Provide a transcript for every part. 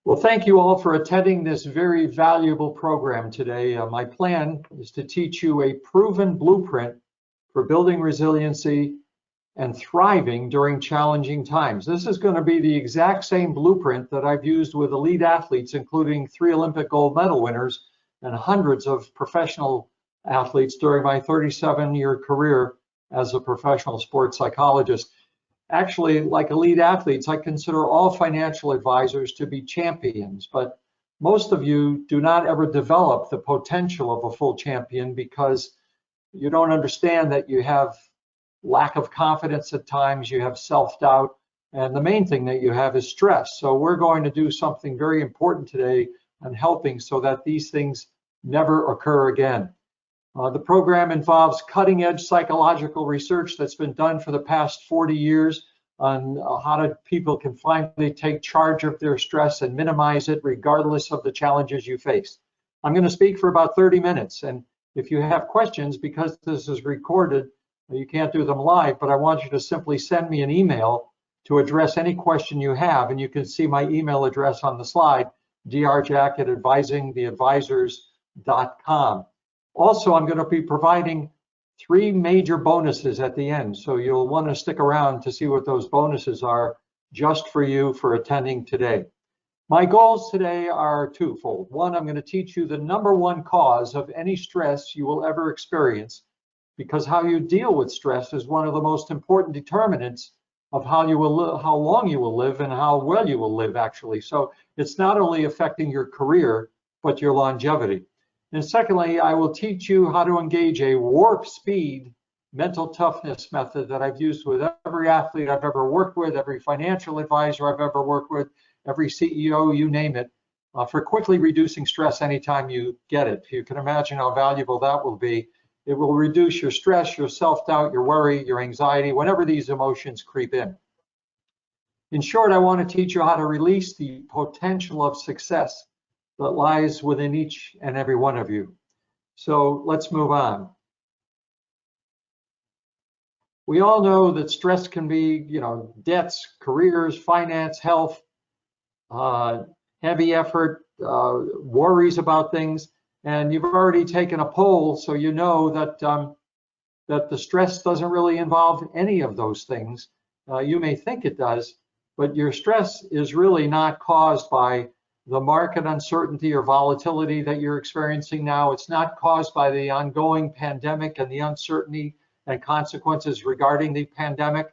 Well, thank you all for attending this very valuable program today. My plan is to teach you a proven blueprint for building resiliency and thriving during challenging times. This is going to be the exact same blueprint that I've used with elite athletes, including 3 Olympic gold medal winners and hundreds of professional athletes during my 37-year career as a professional sports psychologist. Actually, like elite athletes, I consider all financial advisors to be champions, but most of you do not ever develop the potential of a full champion because you don't understand that you have lack of confidence at times, you have self-doubt, and the main thing that you have is stress. So we're going to do something very important today on helping so that these things never occur again. The program involves cutting-edge psychological research that's been done for the past 40 years on how people can finally take charge of their stress and minimize it regardless of the challenges you face. I'm going to speak for about 30 minutes, and if you have questions, because this is recorded, you can't do them live, but I want you to simply send me an email to address any question you have, and you can see my email address on the slide, drjack@advisingtheadvisors.com. Also, I'm going to be providing 3 major bonuses at the end, so you'll want to stick around to see what those bonuses are just for you for attending today. My goals today are twofold. One, I'm going to teach you the #1 cause of any stress you will ever experience, because how you deal with stress is one of the most important determinants of how long you will live and how well you will live, actually. So it's not only affecting your career, but your longevity. And secondly, I will teach you how to engage a warp speed mental toughness method that I've used with every athlete I've ever worked with, every financial advisor I've ever worked with, every CEO, you name it, for quickly reducing stress anytime you get it. You can imagine how valuable that will be. It will reduce your stress, your self-doubt, your worry, your anxiety, whenever these emotions creep in. In short, I want to teach you how to release the potential of success that lies within each and every one of you. So let's move on. We all know that stress can be, debts, careers, finance, health, heavy effort, worries about things, and you've already taken a poll, so you know that that the stress doesn't really involve any of those things. You may think it does, but your stress is really not caused by the market uncertainty or volatility that you're experiencing now. It's not caused by the ongoing pandemic and the uncertainty and consequences regarding the pandemic.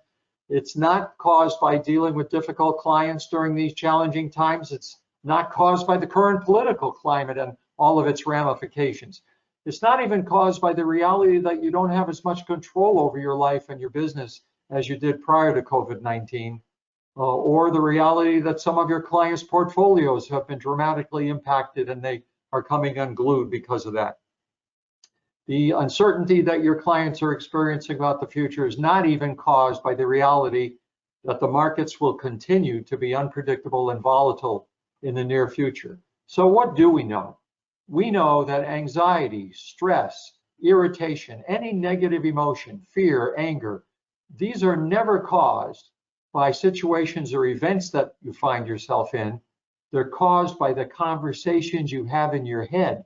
It's not caused by dealing with difficult clients during these challenging times. It's not caused by the current political climate and all of its ramifications. It's not even caused by the reality that you don't have as much control over your life and your business as you did prior to COVID-19. Or the reality that some of your clients' portfolios have been dramatically impacted and they are coming unglued because of that. The uncertainty that your clients are experiencing about the future is not even caused by the reality that the markets will continue to be unpredictable and volatile in the near future. So what do we know? We know that anxiety, stress, irritation, any negative emotion, fear, anger, these are never caused by situations or events that you find yourself in. They're caused by the conversations you have in your head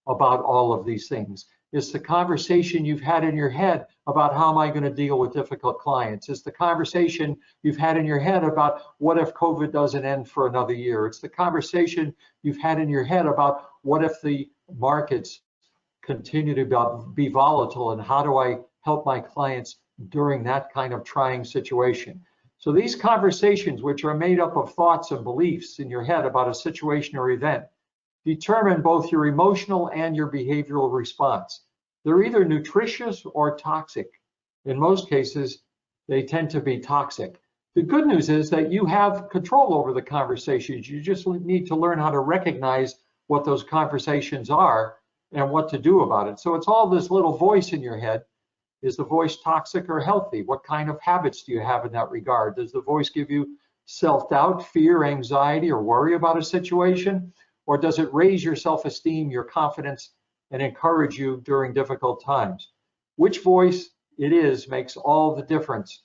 about all of these things. It's the conversation you've had in your head about how am I going to deal with difficult clients. It's the conversation you've had in your head about what if COVID doesn't end for another year. It's the conversation you've had in your head about what if the markets continue to be volatile and how do I help my clients during that kind of trying situation. So these conversations, which are made up of thoughts and beliefs in your head about a situation or event, determine both your emotional and your behavioral response. They're either nutritious or toxic. In most cases, they tend to be toxic. The good news is that you have control over the conversations. You just need to learn how to recognize what those conversations are and what to do about it. So it's all this little voice in your head. Is the voice toxic or healthy? What kind of habits do you have in that regard? Does the voice give you self-doubt, fear, anxiety, or worry about a situation? Or does it raise your self-esteem, your confidence, and encourage you during difficult times? Which voice it is makes all the difference.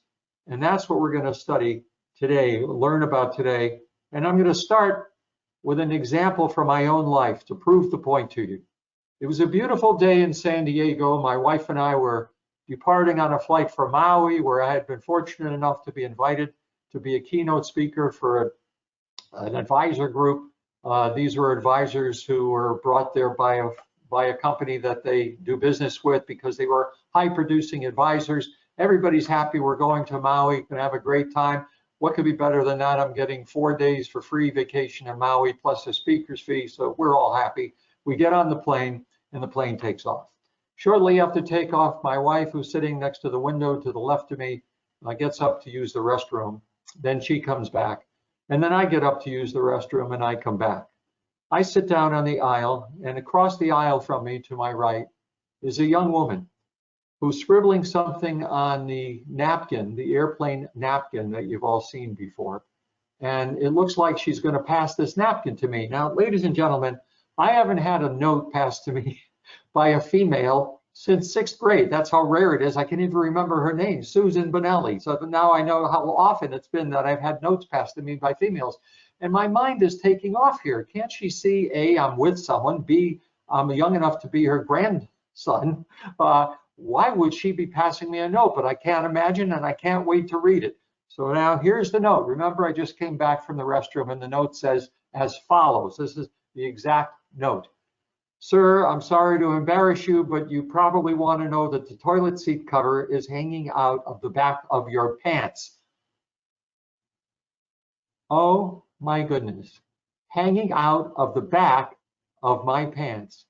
And that's what we're going to study today, learn about today. And I'm going to start with an example from my own life to prove the point to you. It was a beautiful day in San Diego. My wife and I were departing on a flight for Maui, where I had been fortunate enough to be invited to be a keynote speaker for an advisor group. These were advisors who were brought there by a company that they do business with because they were high producing advisors. Everybody's happy. We're going to Maui, gonna have a great time. What could be better than that? I'm getting 4 days for free vacation in Maui plus a speaker's fee, so we're all happy. We get on the plane and the plane takes off. Shortly after takeoff, my wife, who's sitting next to the window to the left of me, gets up to use the restroom. Then she comes back. And then I get up to use the restroom and I come back. I sit down on the aisle, and across the aisle from me to my right is a young woman who's scribbling something on the napkin, the airplane napkin that you've all seen before. And it looks like she's going to pass this napkin to me. Now, ladies and gentlemen, I haven't had a note passed to me by a female since 6th grade. That's how rare it is. I can't even remember her name, Susan Bonelli. So now I know how often it's been that I've had notes passed to me by females. And my mind is taking off here. Can't she see, A, I'm with someone, B, I'm young enough to be her grandson. Why would she be passing me a note? But I can't imagine, and I can't wait to read it. So now here's the note. Remember, I just came back from the restroom, and the note says as follows. This is the exact note. Sir, I'm sorry to embarrass you, but you probably want to know that the toilet seat cover is hanging out of the back of your pants. Oh my goodness, hanging out of the back of my pants.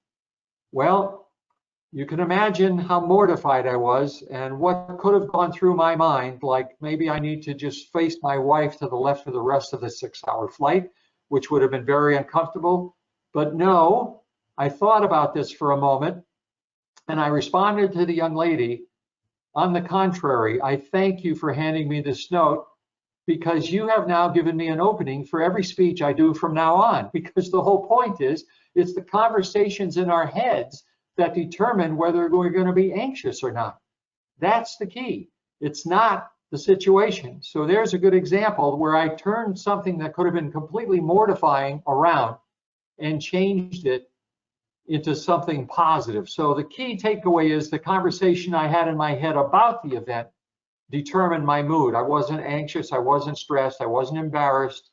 Well, you can imagine how mortified I was and what could have gone through my mind, like maybe I need to just face my wife to the left for the rest of the 6-hour flight, which would have been very uncomfortable. But no, I thought about this for a moment and I responded to the young lady, on the contrary, I thank you for handing me this note because you have now given me an opening for every speech I do from now on. Because the whole point is, it's the conversations in our heads that determine whether we're going to be anxious or not. That's the key. It's not the situation. So there's a good example where I turned something that could have been completely mortifying around and changed it into something positive. So the key takeaway is the conversation I had in my head about the event determined my mood. I wasn't anxious, I wasn't stressed, I wasn't embarrassed.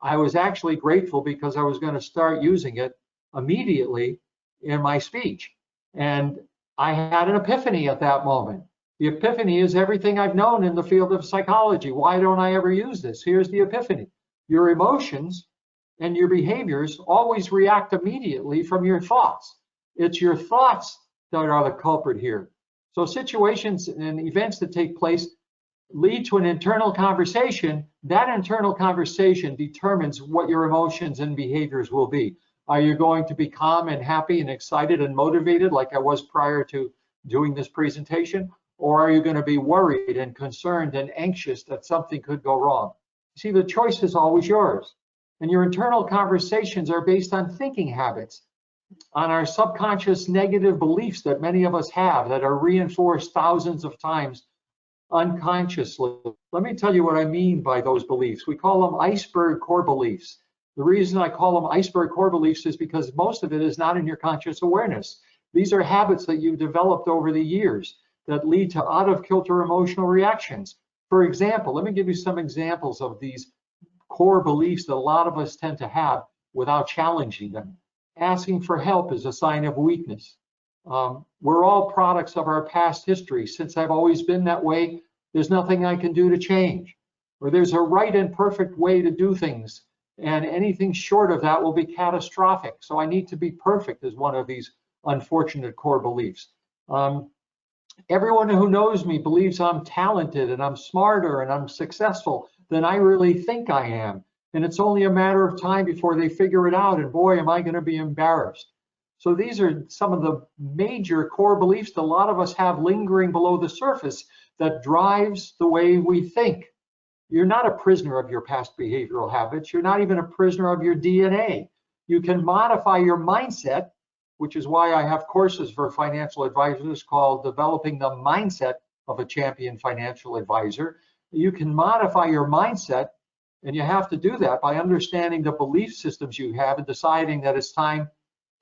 I was actually grateful because I was going to start using it immediately in my speech. And I had an epiphany at that moment. The epiphany is everything I've known in the field of psychology. Why don't I ever use this? Here's the epiphany. Your emotions and your behaviors always react immediately from your thoughts. It's your thoughts that are the culprit here. So situations and events that take place lead to an internal conversation. That internal conversation determines what your emotions and behaviors will be. Are you going to be calm and happy and excited and motivated like I was prior to doing this presentation? Or are you going to be worried and concerned and anxious that something could go wrong? See, the choice is always yours. And your internal conversations are based on thinking habits, on our subconscious negative beliefs that many of us have that are reinforced thousands of times unconsciously. Let me tell you what I mean by those beliefs. We call them iceberg core beliefs. The reason I call them iceberg core beliefs is because most of it is not in your conscious awareness. These are habits that you've developed over the years that lead to out of kilter emotional reactions. For example, let me give you some examples of these core beliefs that a lot of us tend to have without challenging them. Asking for help is a sign of weakness. We're all products of our past history. Since I've always been that way, there's nothing I can do to change. Or there's a right and perfect way to do things, and anything short of that will be catastrophic. So I need to be perfect is one of these unfortunate core beliefs. Everyone who knows me believes I'm talented and I'm smarter and I'm successful than I really think I am. And it's only a matter of time before they figure it out, and boy, am I going to be embarrassed. So these are some of the major core beliefs that a lot of us have lingering below the surface that drives the way we think. You're not a prisoner of your past behavioral habits. You're not even a prisoner of your DNA. You can modify your mindset, which is why I have courses for financial advisors called Developing the Mindset of a Champion Financial Advisor. You can modify your mindset And you have to do that by understanding the belief systems you have and deciding that it's time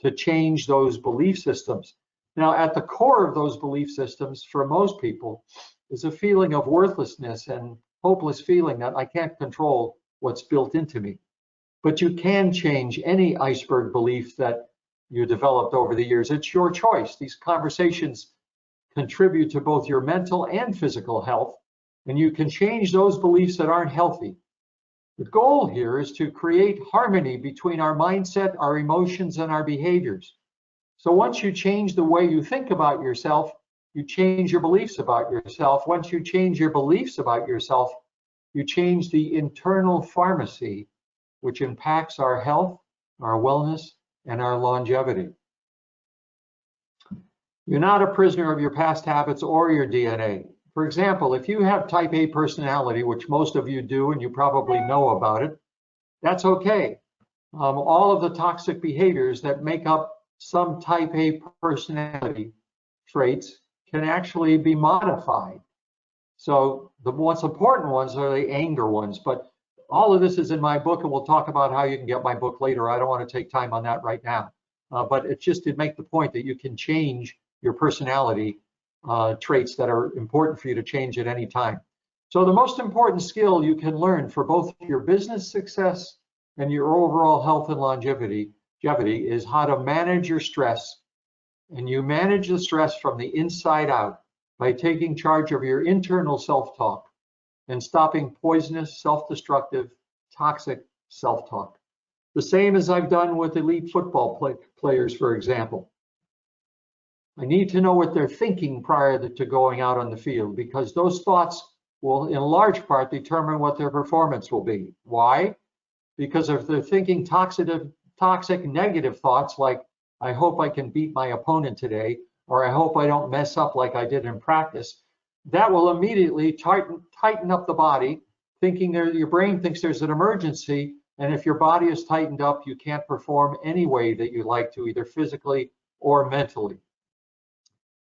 to change those belief systems. Now, at the core of those belief systems, for most people, is a feeling of worthlessness and hopeless feeling that I can't control what's built into me. But you can change any iceberg belief that you developed over the years. It's your choice. These conversations contribute to both your mental and physical health, and you can change those beliefs that aren't healthy. The goal here is to create harmony between our mindset, our emotions, and our behaviors. So once you change the way you think about yourself, you change your beliefs about yourself. Once you change your beliefs about yourself, you change the internal pharmacy, which impacts our health, our wellness, and our longevity. You're not a prisoner of your past habits or your DNA. For example, if you have type A personality, which most of you do, and you probably know about it, that's okay. All of the toxic behaviors that make up some type A personality traits can actually be modified. So the most important ones are the anger ones, but all of this is in my book, and we'll talk about how you can get my book later. I don't want to take time on that right now, but it's just to make the point that you can change your personality traits that are important for you to change at any time. So the most important skill you can learn for both your business success and your overall health and longevity is how to manage your stress. And you manage the stress from the inside out by taking charge of your internal self-talk and stopping poisonous, self-destructive, toxic self-talk. The same as I've done with elite football players, for example. I need to know what they're thinking prior to going out on the field, because those thoughts will in large part determine what their performance will be. Why? Because if they're thinking toxic, negative thoughts like, I hope I can beat my opponent today, or I hope I don't mess up like I did in practice, that will immediately tighten up the body, thinking your brain thinks there's an emergency, and if your body is tightened up, you can't perform any way that you like to, either physically or mentally.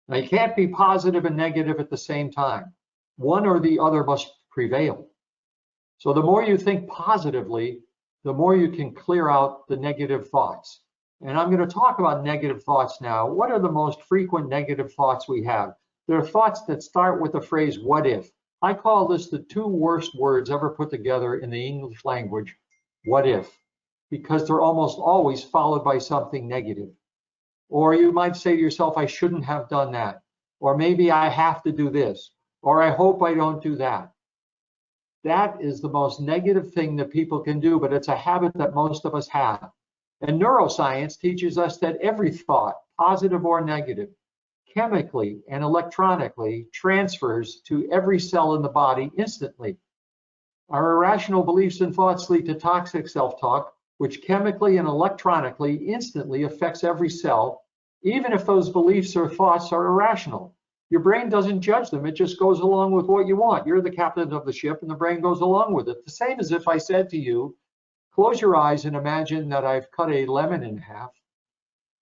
Now, you can't be positive and negative at the same time. One or the other must prevail. So the more you think positively, the more you can clear out the negative thoughts. And I'm going to talk about negative thoughts now. What are the most frequent negative thoughts we have? There are thoughts that start with the phrase, what if? I call this the two worst words ever put together in the English language, what if? Because they're almost always followed by something negative. Or you might say to yourself, I shouldn't have done that. Or maybe I have to do this. Or I hope I don't do that. That is the most negative thing that people can do, but it's a habit that most of us have. And neuroscience teaches us that every thought, positive or negative, chemically and electronically transfers to every cell in the body instantly. Our irrational beliefs and thoughts lead to toxic self-talk, which chemically and electronically instantly affects every cell, even if those beliefs or thoughts are irrational. Your brain doesn't judge them, it just goes along with what you want. You're the captain of the ship and the brain goes along with it. The same as if I said to you, close your eyes and imagine that I've cut a lemon in half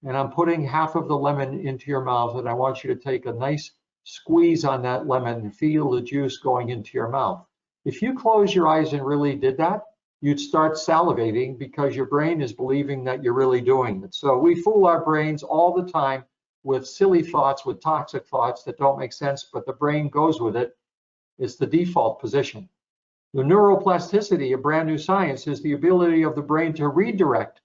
and I'm putting half of the lemon into your mouth, and I want you to take a nice squeeze on that lemon and feel the juice going into your mouth. If you close your eyes and really did that, you'd start salivating because your brain is believing that you're really doing it. So we fool our brains all the time with silly thoughts, with toxic thoughts that don't make sense, but the brain goes with it. It's the default position. The neuroplasticity of brand new science is the ability of the brain to redirect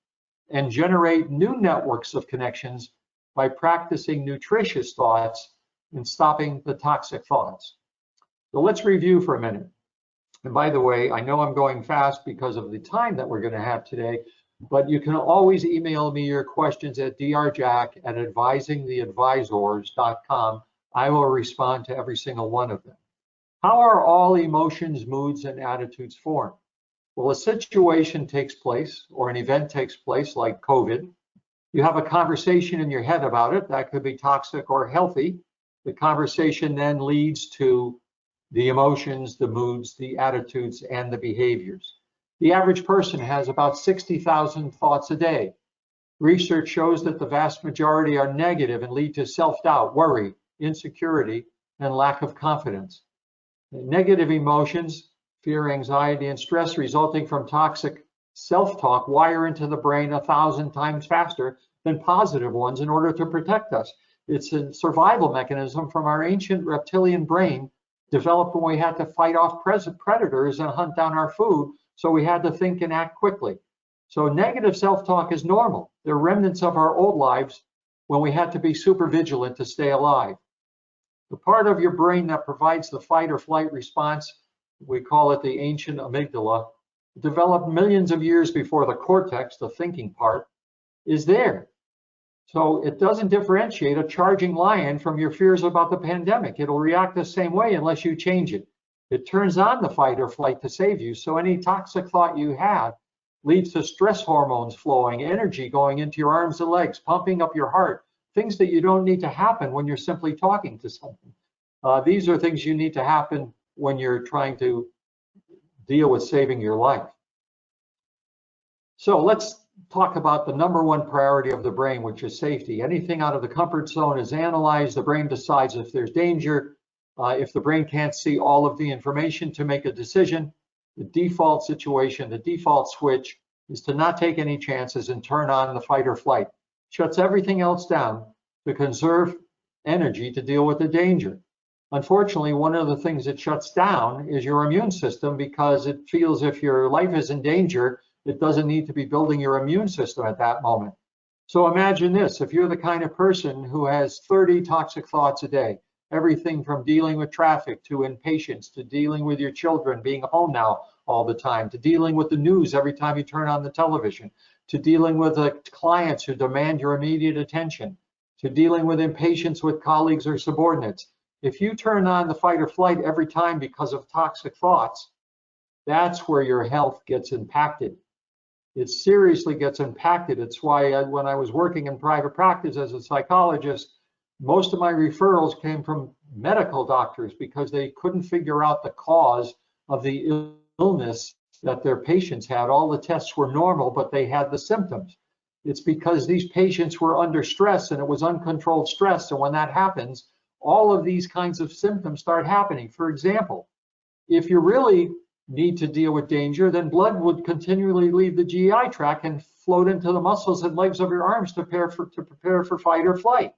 and generate new networks of connections by practicing nutritious thoughts and stopping the toxic thoughts. So let's review for a minute. And by the way, I know I'm going fast because of the time that we're going to have today, but you can always email me your questions at drjack@advisingtheadvisors.com. I will respond to every single one of them. How are all emotions, moods, and attitudes formed? Well, a situation takes place or an event takes place like COVID. You have a conversation in your head about it. That could be toxic or healthy. The conversation then leads to the emotions, the moods, the attitudes, and the behaviors. The average person has about 60,000 thoughts a day. Research shows that the vast majority are negative and lead to self-doubt, worry, insecurity, and lack of confidence. Negative emotions Fear, anxiety, and stress resulting from toxic self-talk wire into the brain 1,000 times faster than positive ones in order to protect us. It's a survival mechanism from our ancient reptilian brain, developed when we had to fight off predators and hunt down our food, so we had to think and act quickly. So negative self-talk is normal. They're remnants of our old lives when we had to be super vigilant to stay alive. The part of your brain that provides the fight or flight response, we call it the ancient amygdala, developed millions of years before the cortex, the thinking part, is there. So it doesn't differentiate a charging lion from your fears about the pandemic. It'll react the same way unless you change it. It turns on the fight or flight to save you. So any toxic thought you have leads to stress hormones flowing, energy going into your arms and legs, pumping up your heart, things that you don't need to happen when you're simply talking to someone. These are things you need to happen when you're trying to deal with saving your life. So let's talk about the #1 priority of the brain, which is safety. Anything out of the comfort zone is analyzed. The brain decides if there's danger. If the brain can't see all of the information to make a decision, the default situation, the default switch is to not take any chances and turn on the fight or flight. Shuts everything else down to conserve energy to deal with the danger. Unfortunately, one of the things it shuts down is your immune system, because it feels if your life is in danger, it doesn't need to be building your immune system at that moment. So imagine this: if you're the kind of person who has 30 toxic thoughts a day, everything from dealing with traffic to impatience, to dealing with your children being home now all the time, to dealing with the news every time you turn on the television, to dealing with clients who demand your immediate attention, to dealing with impatience with colleagues or subordinates. If you turn on the fight or flight every time because of toxic thoughts, that's where your health gets impacted. It seriously gets impacted. It's why when I was working in private practice as a psychologist, most of my referrals came from medical doctors because they couldn't figure out the cause of the illness that their patients had. All the tests were normal, but they had the symptoms. It's because these patients were under stress, and it was uncontrolled stress. And when that happens, all of these kinds of symptoms start happening. For example, if you really need to deal with danger, then blood would continually leave the GI tract and float into the muscles and legs of your arms to prepare for fight or flight.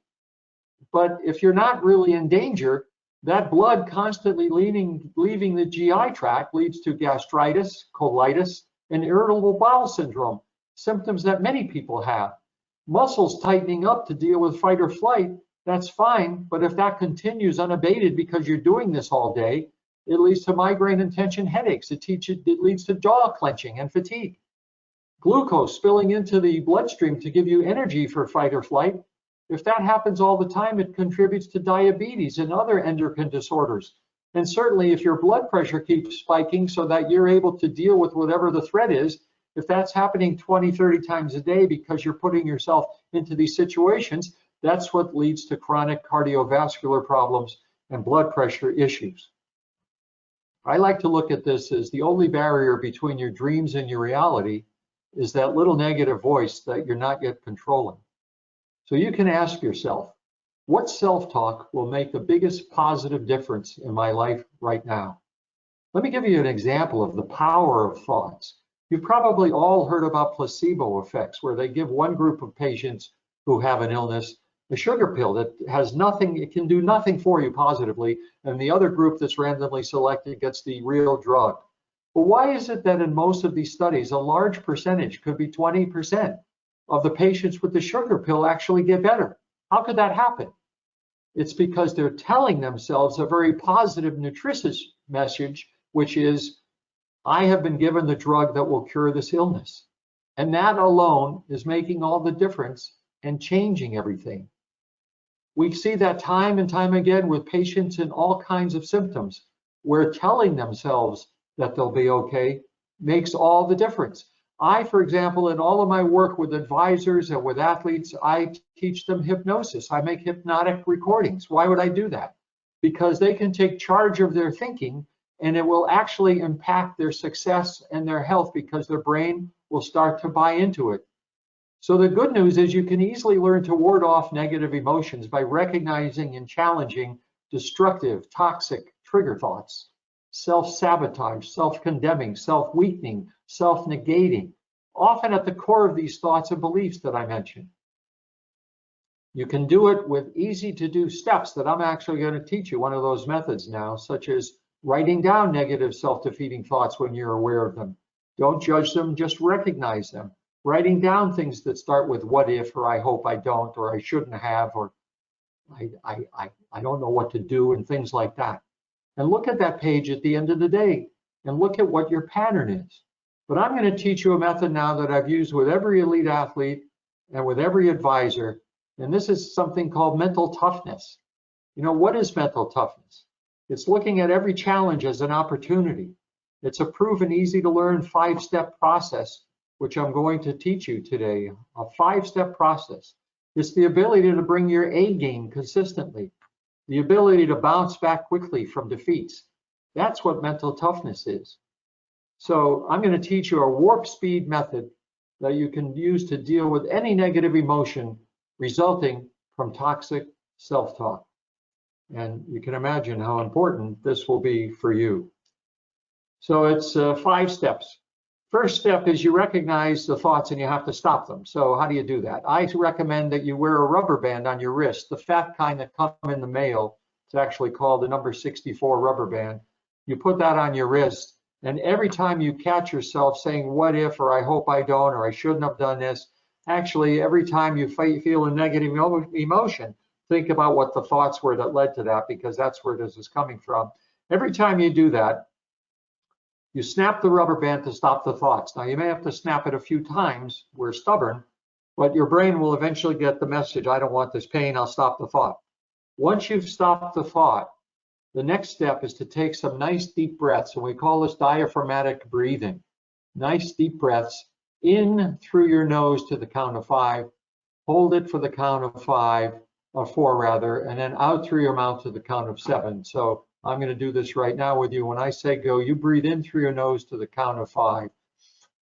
But if you're not really in danger, that blood constantly leaving the GI tract leads to gastritis, colitis, and irritable bowel syndrome, symptoms that many people have. Muscles tightening up to deal with fight or flight, that's fine, but if that continues unabated because you're doing this all day, it leads to migraine and tension headaches. It leads to jaw clenching and fatigue. Glucose spilling into the bloodstream to give you energy for fight or flight. If that happens all the time, it contributes to diabetes and other endocrine disorders. And certainly if your blood pressure keeps spiking so that you're able to deal with whatever the threat is, if that's happening 20, 30 times a day because you're putting yourself into these situations, that's what leads to chronic cardiovascular problems and blood pressure issues. I like to look at this as the only barrier between your dreams and your reality is that little negative voice that you're not yet controlling. So you can ask yourself, what self-talk will make the biggest positive difference in my life right now? Let me give you an example of the power of thoughts. You've probably all heard about placebo effects, where they give one group of patients who have an illness a sugar pill that has nothing, it can do nothing for you positively, and the other group that's randomly selected gets the real drug. But why is it that in most of these studies, a large percentage, could be 20%, of the patients with the sugar pill actually get better? How could that happen? It's because they're telling themselves a very positive, nutritious message, which is, I have been given the drug that will cure this illness. And that alone is making all the difference and changing everything. We see that time and time again with patients in all kinds of symptoms, where telling themselves that they'll be okay makes all the difference. I, for example, in all of my work with advisors and with athletes, I teach them hypnosis. I make hypnotic recordings. Why would I do that? Because they can take charge of their thinking, and it will actually impact their success and their health, because their brain will start to buy into it. So the good news is you can easily learn to ward off negative emotions by recognizing and challenging destructive, toxic trigger thoughts. self-sabotage, self-condemning, self-weakening, self-negating, often at the core of these thoughts and beliefs that I mentioned. You can do it with easy to do steps that I'm actually going to teach you one of those methods now, such as writing down negative self-defeating thoughts when you're aware of them. Don't judge them, just recognize them. Writing down things that start with what if, or I hope I don't, or I shouldn't have, or I don't know what to do, and things like that. And look at that page at the end of the day and look at what your pattern is. But I'm going to teach you a method now that I've used with every elite athlete and with every advisor. And this is something called mental toughness. You know, what is mental toughness? It's looking at every challenge as an opportunity. It's a proven, easy to learn 5-step process, which I'm going to teach you today, a 5-step process. It's the ability to bring your A game consistently, the ability to bounce back quickly from defeats. That's what mental toughness is. So I'm going to teach you a warp speed method that you can use to deal with any negative emotion resulting from toxic self-talk. And you can imagine how important this will be for you. So it's 5 steps. First step is you recognize the thoughts and you have to stop them. So how do you do that? I recommend that you wear a rubber band on your wrist, the fat kind that come in the mail. It's actually called the number 64 rubber band. You put that on your wrist, and every time you catch yourself saying, what if, or I hope I don't, or I shouldn't have done this, actually, every time you feel a negative emotion, think about what the thoughts were that led to that, because that's where this is coming from. Every time you do that, you snap the rubber band to stop the thoughts. Now, you may have to snap it a few times. We're stubborn, but your brain will eventually get the message, I don't want this pain, I'll stop the thought. Once you've stopped the thought, the next step is to take some nice deep breaths, and we call this diaphragmatic breathing. Nice deep breaths in through your nose to the count of 5, hold it for the count of 5, or 4 rather, and then out through your mouth to the count of 7. So I'm going to do this right now with you. When I say go, you breathe in through your nose to the count of 5.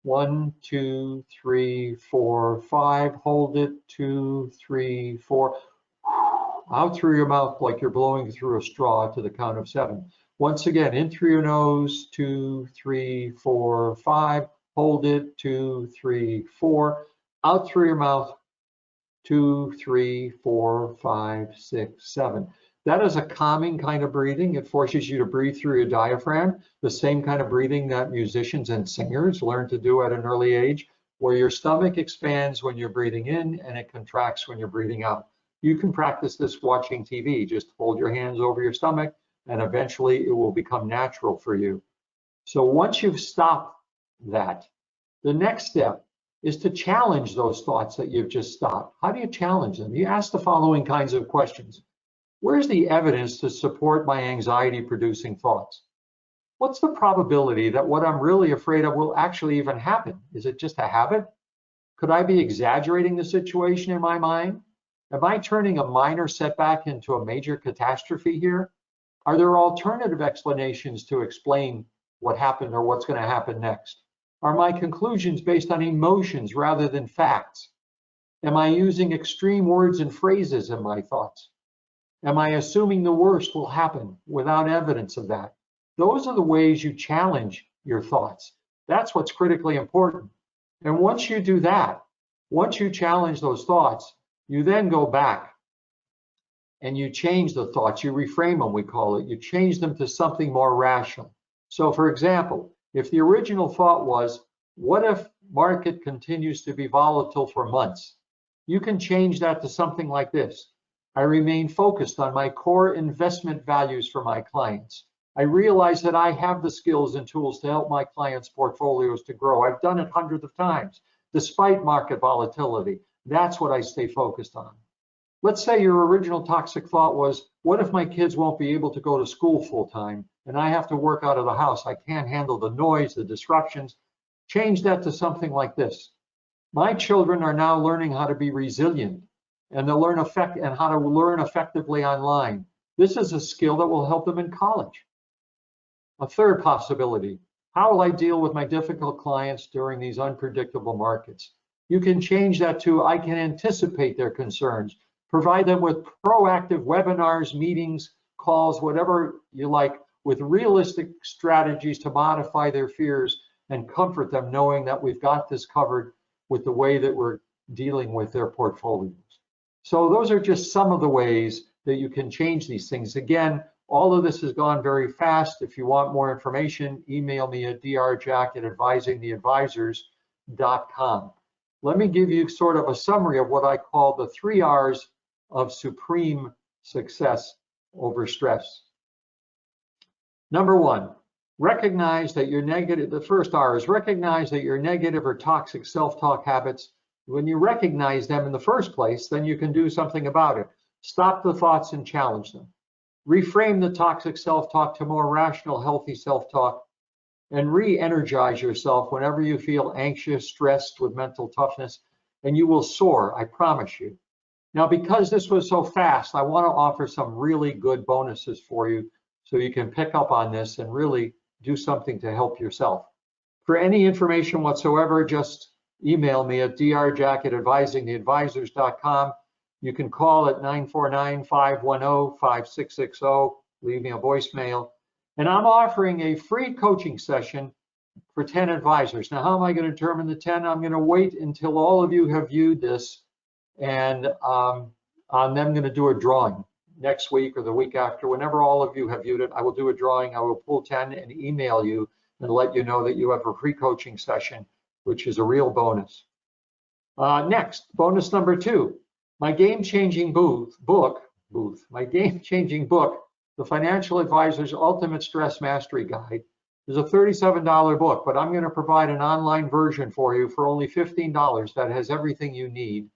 1, 2, 3, 4, 5. Hold it. 2, 3, 4. Out through your mouth like you're blowing through a straw to the count of 7. Once again, in through your nose. 2, 3, 4, 5. Hold it. 2, 3, 4. Out through your mouth. 2, 3, 4, 5, 6, 7. That is a calming kind of breathing. It forces you to breathe through your diaphragm, the same kind of breathing that musicians and singers learn to do at an early age, where your stomach expands when you're breathing in and it contracts when you're breathing out. You can practice this watching TV. Just hold your hands over your stomach and eventually it will become natural for you. So once you've stopped that, the next step is to challenge those thoughts that you've just stopped. How do you challenge them? You ask the following kinds of questions. Where's the evidence to support my anxiety-producing thoughts? What's the probability that what I'm really afraid of will actually even happen? Is it just a habit? Could I be exaggerating the situation in my mind? Am I turning a minor setback into a major catastrophe here? Are there alternative explanations to explain what happened or what's going to happen next? Are my conclusions based on emotions rather than facts? Am I using extreme words and phrases in my thoughts? Am I assuming the worst will happen without evidence of that? Those are the ways you challenge your thoughts. That's what's critically important. And once you do that, once you challenge those thoughts, you then go back and you change the thoughts. You reframe them, we call it. You change them to something more rational. So for example, if the original thought was, what if market continues to be volatile for months? You can change that to something like this. I remain focused on my core investment values for my clients. I realize that I have the skills and tools to help my clients' portfolios to grow. I've done it hundreds of times, despite market volatility. That's what I stay focused on. Let's say your original toxic thought was, what if my kids won't be able to go to school full time and I have to work out of the house? I can't handle the noise, the disruptions. Change that to something like this. My children are now learning how to be resilient and they'll learn how to learn effectively online. This is a skill that will help them in college. A third possibility, how will I deal with my difficult clients during these unpredictable markets? You can change that to, I can anticipate their concerns, provide them with proactive webinars, meetings, calls, whatever you like, with realistic strategies to modify their fears and comfort them, knowing that we've got this covered with the way that we're dealing with their portfolios. So those are just some of the ways that you can change these things. Again, all of this has gone very fast. If you want more information, email me at drjack@advisingtheadvisors.com. Let me give you sort of a summary of what I call the 3 R's of supreme success over stress. Number 1, recognize that your negative, the first R is recognize that your negative or toxic self-talk habits, when you recognize them in the first place, then you can do something about it. Stop the thoughts and challenge them. Reframe the toxic self-talk to more rational, healthy self-talk, and re-energize yourself whenever you feel anxious, stressed with mental toughness, and you will soar, I promise you. Now, because this was so fast, I want to offer some really good bonuses for you so you can pick up on this and really do something to help yourself. For any information whatsoever, just email me at drjack@advisingtheadvisors.com. You can call at 949-510-5660, leave me a voicemail. And I'm offering a free coaching session for 10 advisors. Now, how am I going to determine the 10? I'm going to wait until all of you have viewed this, and I'm then going to do a drawing next week or the week after. Whenever all of you have viewed it, I will do a drawing. I will pull 10 and email you and let you know that you have a free coaching session, which is a real bonus. Next, bonus number 2, my game-changing book, The Financial Advisor's Ultimate Stress Mastery Guide, is a $37 book, but I'm going to provide an online version for you for only $15 that has everything you need.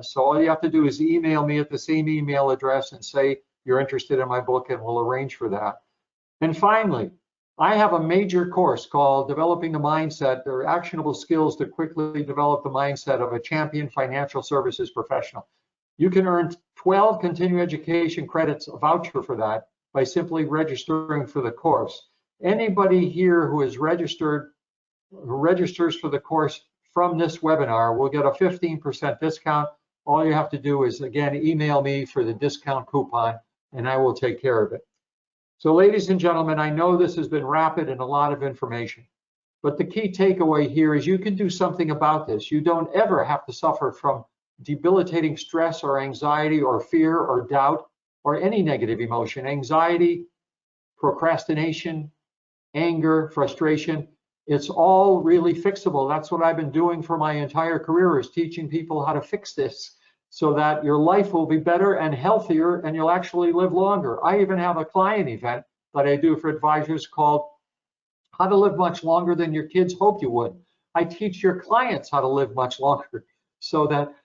So all you have to do is email me at the same email address and say you're interested in my book, and we'll arrange for that. And finally, I have a major course called Developing the Mindset. There are actionable skills to quickly develop the mindset of a champion financial services professional. You can earn 12 continuing education credits, a voucher for that, by simply registering for the course. Anybody here who is registers for the course from this webinar will get a 15% discount. All you have to do is, again, email me for the discount coupon, and I will take care of it. So ladies and gentlemen, I know this has been rapid and a lot of information, but the key takeaway here is you can do something about this. You don't ever have to suffer from debilitating stress or anxiety or fear or doubt or any negative emotion. Anxiety, procrastination, anger, frustration, it's all really fixable. That's what I've been doing for my entire career, is teaching people how to fix this so that your life will be better and healthier and you'll actually live longer. I even have a client event that I do for advisors called How to Live Much Longer Than Your Kids Hoped You Would. I teach your clients how to live much longer so that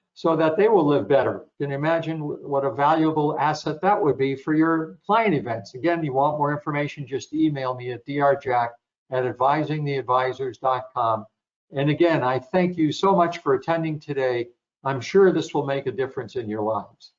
they will live better. Can you imagine what a valuable asset that would be for your client events? Again, you want more information, just email me at drjack@advisingtheadvisors.com. And again, I thank you so much for attending today. I'm sure this will make a difference in your lives.